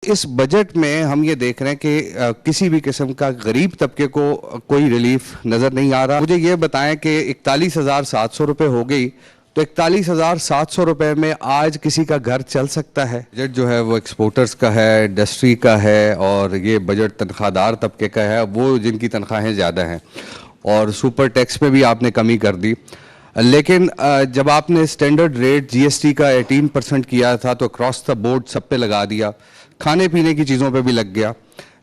इस बजट में हम ये देख रहे हैं कि किसी भी किस्म का गरीब तबके को कोई रिलीफ नज़र नहीं आ रहा। मुझे ये बताएं कि 41,700 रुपये हो गई, तो 41,700 रुपये में आज किसी का घर चल सकता है? बजट जो है वो एक्सपोर्टर्स का है, इंडस्ट्री का है, और ये बजट तनख्वाहदार तबके का है, वो जिनकी तनख्वाहें ज़्यादा हैं। और सुपर टैक्स में भी आपने कमी कर दी, लेकिन जब आपने स्टैंडर्ड रेट जीएसटी का 18% किया था तो क्रॉस द बोर्ड सब पे लगा दिया, खाने पीने की चीज़ों पे भी लग गया।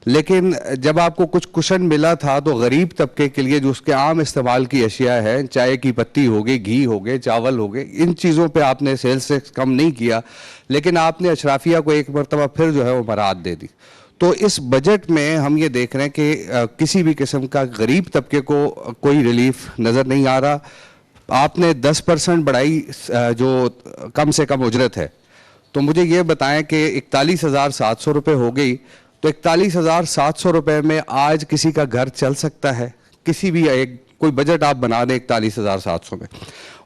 लेकिन जब आपको कुछ कुशन मिला था तो गरीब तबके के लिए जो उसके आम इस्तेमाल की अशिया है, चाय की पत्ती हो गई, घी हो गए, चावल हो गए, इन चीज़ों पे आपने सेल्स टैक्स कम नहीं किया, लेकिन आपने अशराफिया को एक मरतबा फिर जो है वो मराद दे दी। तो इस बजट में हम ये देख रहे हैं कि किसी भी किस्म का गरीब तबके को कोई रिलीफ नज़र नहीं आ रहा। आपने 10% बढ़ाई जो कम से कम उजरत है, तो मुझे ये बताएं कि 41,700 रुपये हो गई, तो 41,700 रुपये में आज किसी का घर चल सकता है? किसी भी एक कोई बजट आप बना दें 41,700 में।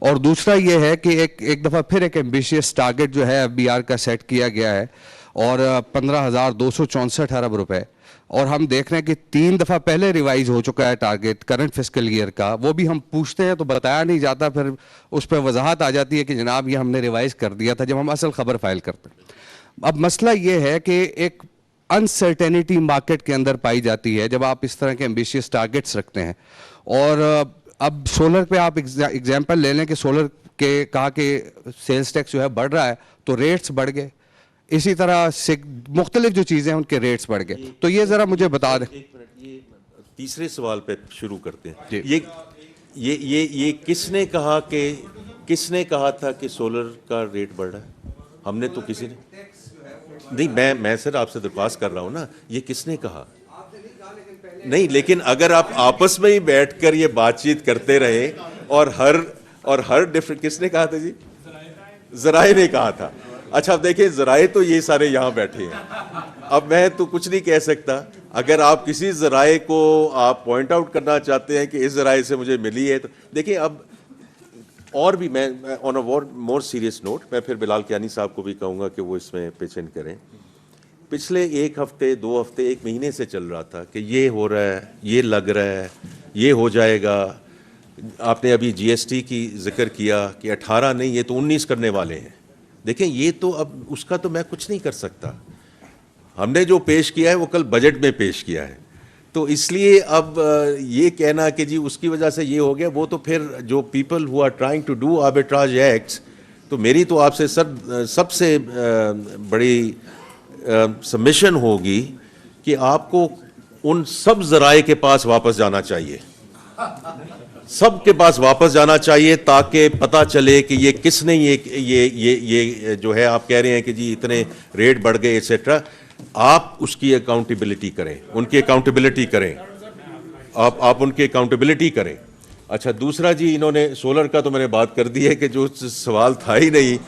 और दूसरा ये है कि एक दफ़ा फिर एक एम्बिशियस टारगेट जो है एफबीआर का सेट किया गया है, और 15,264 अरब रुपए, और हम देख रहे हैं कि 3 दफ़ा पहले रिवाइज हो चुका है टारगेट करंट फिस्कल ईयर का। वो भी हम पूछते हैं तो बताया नहीं जाता, फिर उस पर वजाहत आ जाती है कि जनाब ये हमने रिवाइज कर दिया था, जब हम असल खबर फाइल करते हैं। अब मसला ये है कि एक अनसर्टेनिटी मार्केट के अंदर पाई जाती है जब आप इस तरह के एम्बिशियस टारगेट्स रखते हैं। और अब सोलर पे आप एग्जाम्पल ले लें कि सोलर के कहा कि सेल्स टैक्स जो है बढ़ रहा है तो रेट्स बढ़ गए, इसी तरह से मुख्तलिफ जो चीज़ें हैं उनके रेट्स बढ़ गए। तो ये ज़रा मुझे बता दें। एक मिनट, ये तीसरे सवाल पे शुरू करते हैं। ये किसने कहा था कि सोलर का रेट बढ़ रहा है? हमने तो किसी ने नहीं, मैं सर आपसे दरख्वास्त कर रहा हूँ ना, ये किसने कहा? नहीं, लेकिन अगर आप आपस में ही बैठकर ये बातचीत करते रहे और हर डिफरेंट, किसने कहा था जी? ज़राए ने कहा था। अच्छा, अब देखिए, ज़राए तो ये सारे यहाँ बैठे हैं, अब मैं तो कुछ नहीं कह सकता। अगर आप किसी ज़राए को आप पॉइंट आउट करना चाहते हैं कि इस ज़राए से मुझे मिली है, तो देखिए, अब और भी मैं on a more serious note, मैं फिर बिलाल कियानी साहब को भी कहूँगा कि वो इसमें पिच इन करें। पिछले एक हफ्ते, 2 हफ्ते, 1 महीने से चल रहा था कि ये हो रहा है, ये लग रहा है, ये हो जाएगा। आपने अभी जीएसटी की जिक्र किया कि 18 नहीं, ये तो 19 करने वाले हैं। देखें, ये तो अब उसका तो मैं कुछ नहीं कर सकता। हमने जो पेश किया है वो कल बजट में पेश किया है, तो इसलिए अब ये कहना कि जी उसकी वजह से ये हो गया, वो तो फिर जो people who are trying to do arbitrage acts, तो मेरी तो आपसे सबसे बड़ी सबमिशन होगी कि आपको उन सब ज़राए के पास वापस जाना चाहिए, सबके पास वापस जाना चाहिए, ताकि पता चले कि ये किसने ये जो है, आप कह रहे हैं कि जी इतने रेट बढ़ गए एटसेट्रा, आप उसकी अकाउंटेबिलिटी करें, उनकी अकाउंटेबिलिटी करें, आप उनकी अकाउंटेबिलिटी करें। अच्छा, दूसरा जी, इन्होंने सोलर का तो मैंने बात कर दी है कि जो सवाल था ही नहीं,